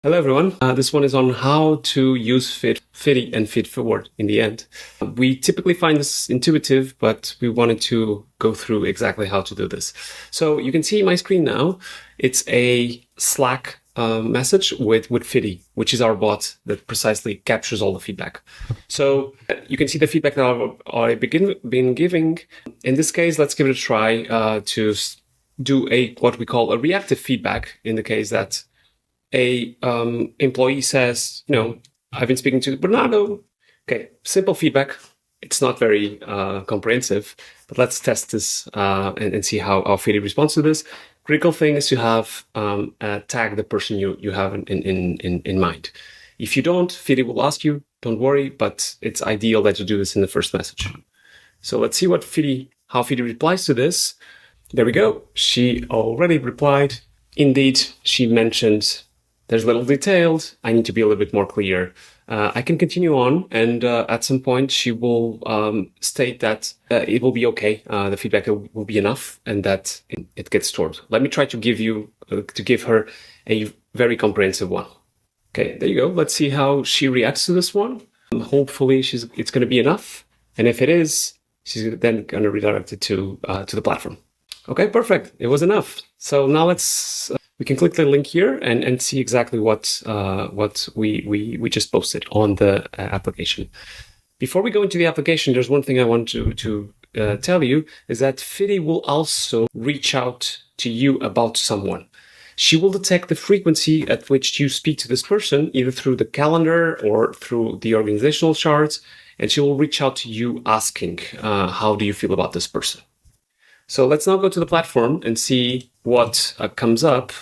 Hello, everyone. This one is on how to use Fiddy and FidForward in the end. We typically find this intuitive, but we wanted to go through exactly how to do this. So you can see my screen now. It's a Slack message with Fiddy, which is our bot that precisely captures all the feedback. So you can see the feedback that I've been giving. In this case, let's give it a try to do what we call a reactive feedback in the case that a employee says, I've been speaking to Bernardo. Okay, simple feedback. It's not very comprehensive, but let's test this and see how Fiddy responds to this. Critical thing is to have tag the person you have in mind. If you don't, Fiddy will ask you, don't worry, but it's ideal that you do this in the first message. So let's see how Fiddy replies to this. There we go. She already replied. Indeed, she mentioned there's a little detailed. I need to be a little bit more clear. I can continue on, and at some point she will state that it will be okay. The feedback will be enough, and that it gets stored. Let me try to give her a very comprehensive one. Okay, there you go. Let's see how she reacts to this one. Hopefully, it's going to be enough, and if it is, she's then going to redirect it to the platform. Okay, perfect. It was enough. So now we can click the link here and see exactly what we just posted on the application. Before we go into the application, there's one thing I want to tell you is that Fiddy will also reach out to you about someone. She will detect the frequency at which you speak to this person, either through the calendar or through the organizational charts, and she will reach out to you asking, how do you feel about this person? So let's now go to the platform and see what comes up.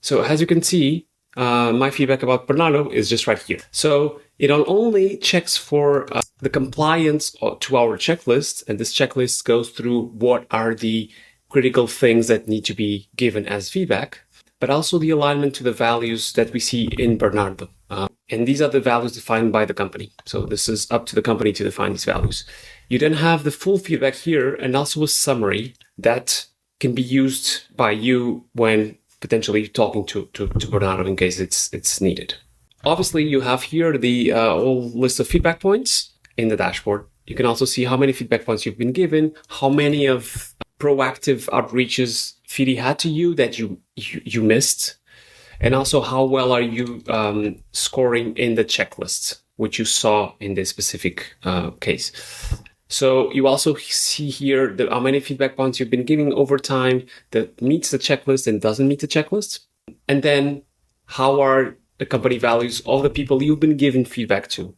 So as you can see, my feedback about Bernardo is just right here. So it not only checks for the compliance to our checklist, and this checklist goes through what are the critical things that need to be given as feedback, but also the alignment to the values that we see in Bernardo. And these are the values defined by the company. So this is up to the company to define these values. You then have the full feedback here and also a summary that can be used by you when potentially talking to Bernardo in case it's needed. Obviously, you have here the whole list of feedback points in the dashboard. You can also see how many feedback points you've been given, how many of proactive outreaches Fiddy had to you that you missed, and also how well are you scoring in the checklist, which you saw in this specific case. So you also see here how many feedback points you've been giving over time that meets the checklist and doesn't meet the checklist. And then how are the company values of the people you've been giving feedback to.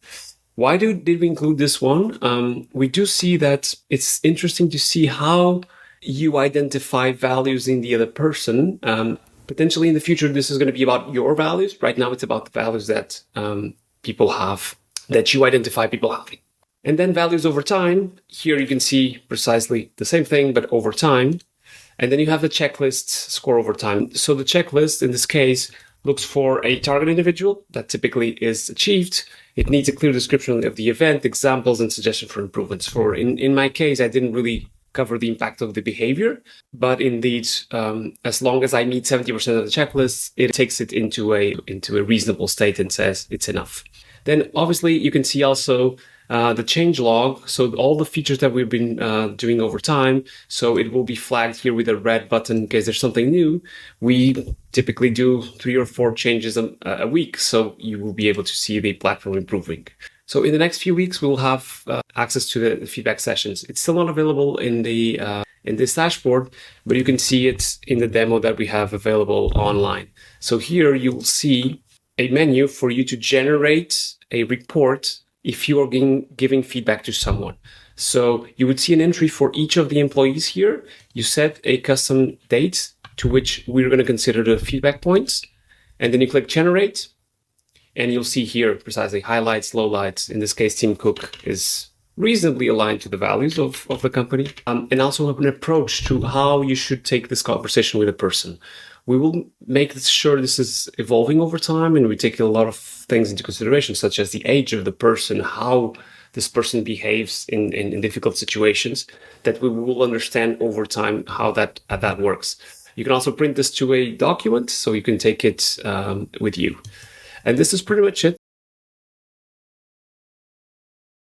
Why did we include this one? We do see that it's interesting to see how you identify values in the other person. Potentially in the future, this is going to be about your values. Right now, it's about the values that people have, that you identify people having. And then values over time. Here you can see precisely the same thing, but over time. And then you have the checklist score over time. So the checklist, in this case, looks for a target individual that typically is achieved. It needs a clear description of the event, examples, and suggestions for improvements. In my case, I didn't really cover the impact of the behavior, but indeed, as long as I meet 70% of the checklist, it takes it into a reasonable state and says it's enough. Then obviously you can see also the change log. So all the features that we've been doing over time. So it will be flagged here with a red button in case there's something new. We typically do 3 or 4 changes a week. So you will be able to see the platform improving. So in the next few weeks, we'll have access to the feedback sessions. It's still not available in this dashboard, but you can see it in the demo that we have available online. So here you will see a menu for you to generate a report if you are giving feedback to someone. So you would see an entry for each of the employees here. You set a custom date to which we're going to consider the feedback points. And then you click generate. And you'll see here precisely highlights, lowlights. In this case, Tim Cook is reasonably aligned to the values of the company. And also have an approach to how you should take this conversation with a person. We will make sure this is evolving over time, and we take a lot of things into consideration, such as the age of the person, how this person behaves in difficult situations, that we will understand over time how that works. You can also print this to a document, so you can take it with you. And this is pretty much it.